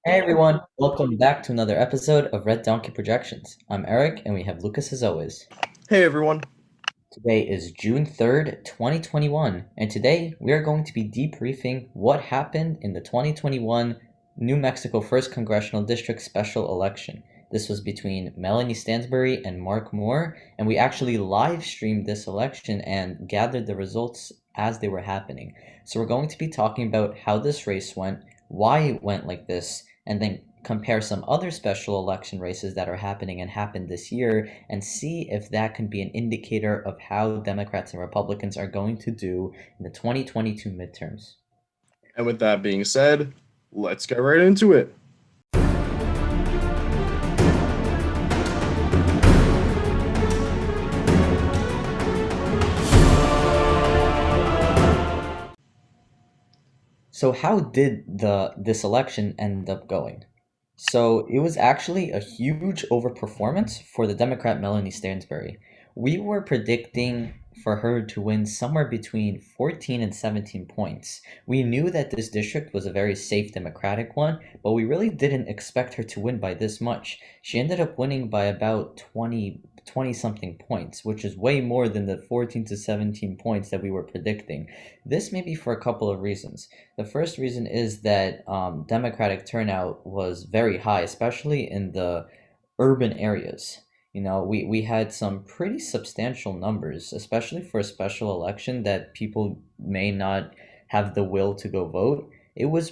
Hey everyone, welcome back to another episode of Red Donkey Projections. I'm Eric and we have Lucas as always. Hey everyone. Today is June 3rd, 2021, and today we are going to be debriefing what happened in the 2021 New Mexico 1st Congressional District special election. This was between Melanie Stansbury and Mark Moore, and we actually live streamed this election and gathered the results as they were happening. So we're going to be talking about how this race went, why it went like this, and then compare some other special election races that are happening and happened this year and see if that can be an indicator of how Democrats and Republicans are going to do in the 2022 midterms. And with that being said, let's get right into it. So how did this election end up going? So it was actually a huge overperformance for the Democrat Melanie Stansbury. We were predicting for her to win somewhere between 14 and 17 points. We knew that this district was a very safe Democratic one, but we really didn't expect her to win by this much. She ended up winning by about 20 something points, which is way more than the 14 to 17 points that we were predicting. This may be for a couple of reasons. The first reason is that Democratic turnout was very high, especially in the urban areas. We had some pretty substantial numbers, especially for a special election that people may not have the will to go vote. It was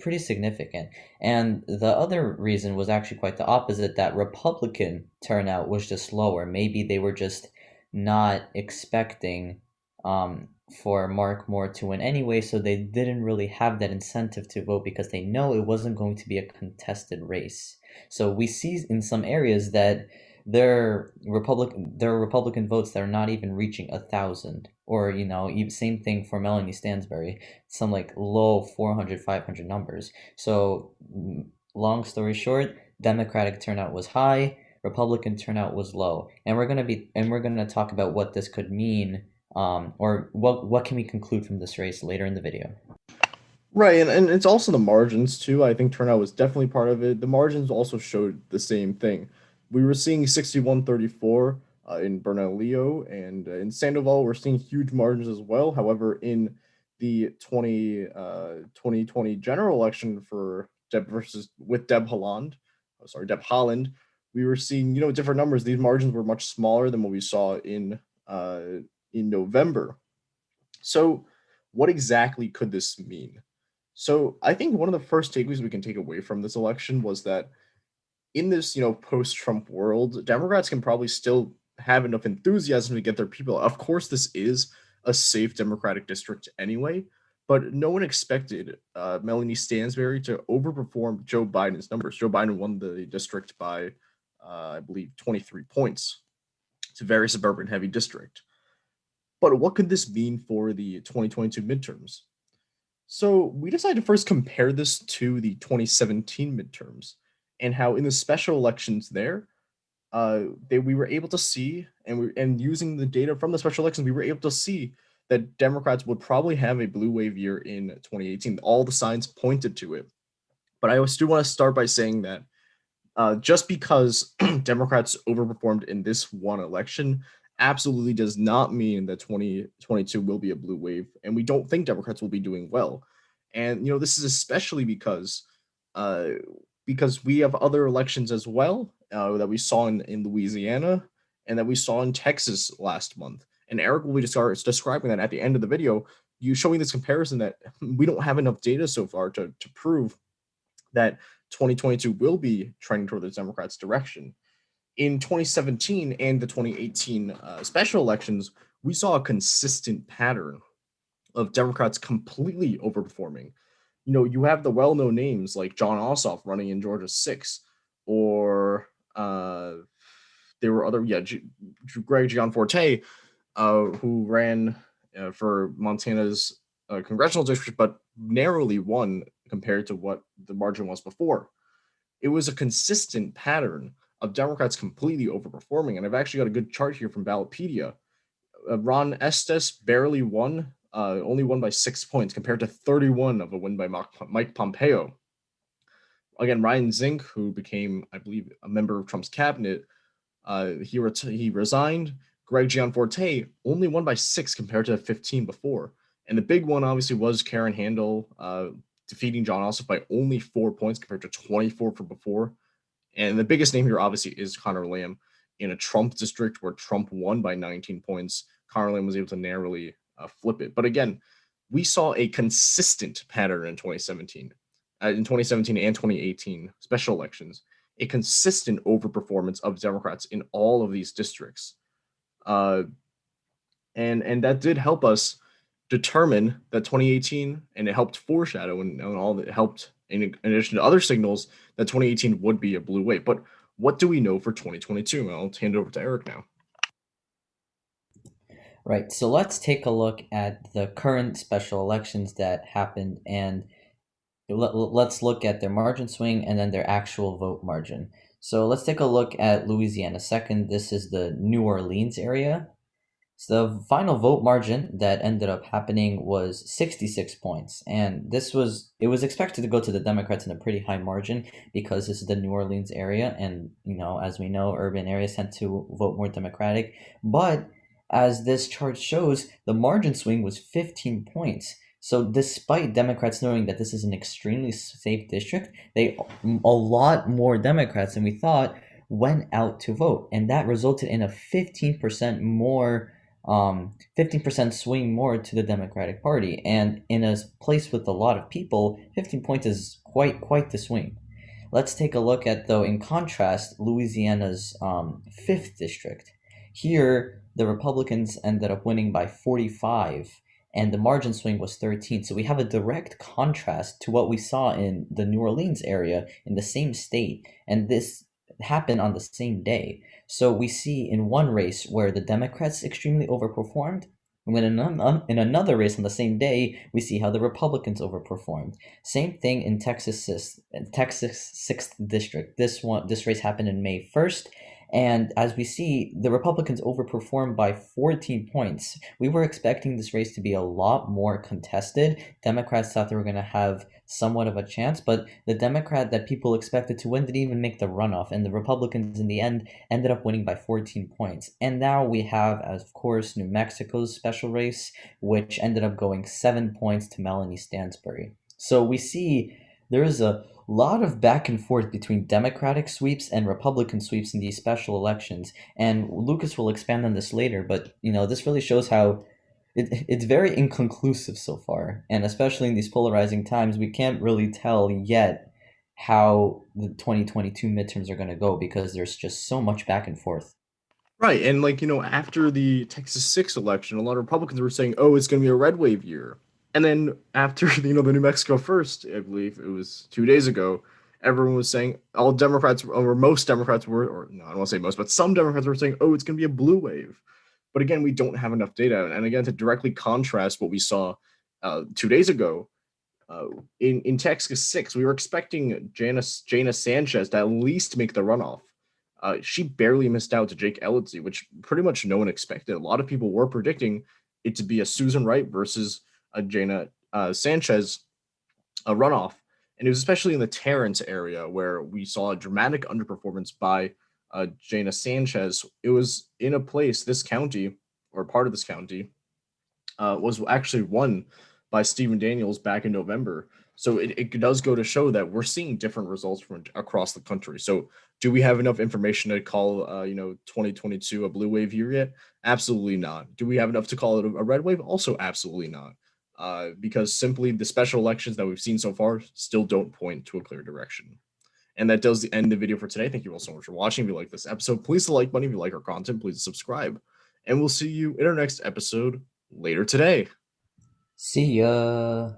pretty significant. And the other reason was actually quite the opposite, that Republican turnout was just lower. Maybe they were just not expecting for Mark Moore to win anyway, so they didn't really have that incentive to vote because they know it wasn't going to be a contested race. So we see in some areas that there are Republican votes that are not even reaching 1,000, or same thing for Melanie Stansbury, some like low 400, 500 numbers. So long story short, Democratic turnout was high, Republican turnout was low, and we're gonna talk about what this could mean, or what can we conclude from this race later in the video. Right, and it's also the margins too. I think turnout was definitely part of it. The margins also showed the same thing. We were seeing 61-34 in Bernalillo, and in Sandoval, we're seeing huge margins as well. However, in the 2020 general election for Deb Haaland, Deb Haaland, we were seeing different numbers. These margins were much smaller than what we saw in November. So, what exactly could this mean? So I think one of the first takeaways we can take away from this election was that in this, post-Trump world, Democrats can probably still have enough enthusiasm to get their people. Of course, this is a safe Democratic district anyway, but no one expected Melanie Stansbury to overperform Joe Biden's numbers. Joe Biden won the district by, I believe, 23 points. It's a very suburban heavy district. But what could this mean for the 2022 midterms? So we decided to first compare this to the 2017 midterms and how in the special elections there, we were able to see, and using the data from the special elections, we were able to see that Democrats would probably have a blue wave year in 2018. All the signs pointed to it. But I still want to start by saying that just because Democrats overperformed in this one election absolutely does not mean that 2022 will be a blue wave, and we don't think Democrats will be doing well. And this is especially uh, because we have other elections as well that we saw in Louisiana and that we saw in Texas last month. And Eric will be describing that at the end of the video, you showing this comparison that we don't have enough data so far to prove that 2022 will be trending toward the Democrats' direction. In 2017 and the 2018 special elections, we saw a consistent pattern of Democrats completely overperforming. You have the well-known names like John Ossoff running in Georgia 6, or there were other, Greg Gianforte, who ran for Montana's congressional district, but narrowly won compared to what the margin was before. It was a consistent pattern of Democrats completely overperforming. And I've actually got a good chart here from Ballotpedia. Ron Estes barely won, only won by 6 points compared to 31 of a win by Mike Pompeo. Again, Ryan Zink, who became, I believe, a member of Trump's cabinet, he resigned. Greg Gianforte only won by 6 compared to 15 before. And the big one, obviously, was Karen Handel defeating John Ossoff by only 4 points compared to 24 for before. And the biggest name here, obviously, is Connor Lamb in a Trump district where Trump won by 19 points. Connor Lamb was able to narrowly flip it. But again, we saw a consistent pattern in 2017. In 2017 and 2018 special elections, a consistent overperformance of Democrats in all of these districts. And that did help us determine that 2018, and it helped foreshadow and all that helped in addition to other signals that 2018 would be a blue wave. But what do we know for 2022? I'll hand it over to Eric now. Right, so let's take a look at the current special elections that happened, and let's look at their margin swing and then their actual vote margin. So let's take a look at Louisiana second. This is the New Orleans area. So the final vote margin that ended up happening was 66 points, and it was expected to go to the Democrats in a pretty high margin because this is the New Orleans area, and as we know, urban areas tend to vote more Democratic. But as this chart shows, the margin swing was 15 points. So despite Democrats knowing that this is an extremely safe district, a lot more Democrats than we thought went out to vote, and that resulted in a 15% more 15% swing more to the Democratic Party. And in a place with a lot of people, 15 points is quite the swing. Let's take a look at, though, in contrast, Louisiana's 5th district. Here, the Republicans ended up winning by 45, and the margin swing was 13. So we have a direct contrast to what we saw in the New Orleans area in the same state, and this happened on the same day. So we see in one race where the Democrats extremely overperformed, and then in another race on the same day, we see how the Republicans overperformed. Same thing in Texas 6th district. This race happened in May 1st. And as we see, the Republicans overperformed by 14 points. We were expecting this race to be a lot more contested. Democrats thought they were going to have somewhat of a chance, but the Democrat that people expected to win didn't even make the runoff, and the Republicans in the end ended up winning by 14 points. And now we have, of course, New Mexico's special race, which ended up going 7 points to Melanie Stansbury. So we see there is a lot of back and forth between Democratic sweeps and Republican sweeps in these special elections, and Lucas will expand on this later, but this really shows how it's very inconclusive so far, and especially in these polarizing times, we can't really tell yet how the 2022 midterms are going to go because there's just so much back and forth. Right, and after the Texas 6 election, a lot of Republicans were saying, "Oh, it's going to be a red wave year." And then after the New Mexico first, I believe it was 2 days ago, everyone was saying all Democrats or most Democrats were, or no, I don't want to say most, but some Democrats were saying, "Oh, it's going to be a blue wave." But again, we don't have enough data. And again, to directly contrast what we saw 2 days ago in Texas 6, we were expecting Jana Sanchez to at least make the runoff. She barely missed out to Jake Elliott, which pretty much no one expected. A lot of people were predicting it to be a Susan Wright versus a Jana Sanchez runoff. And it was especially in the Terrence area where we saw a dramatic underperformance by Jana Sanchez. It was in a place, this county, or part of this county, was actually won by Stephen Daniels back in November. So it does go to show that we're seeing different results from across the country. So do we have enough information to call 2022 a blue wave year yet? Absolutely not. Do we have enough to call it a red wave? Also absolutely not. Because simply the special elections that we've seen so far still don't point to a clear direction. And that does end the video for today. Thank you all so much for watching. If you like this episode, please hit the like button. If you like our content, please subscribe. And we'll see you in our next episode later today. See ya.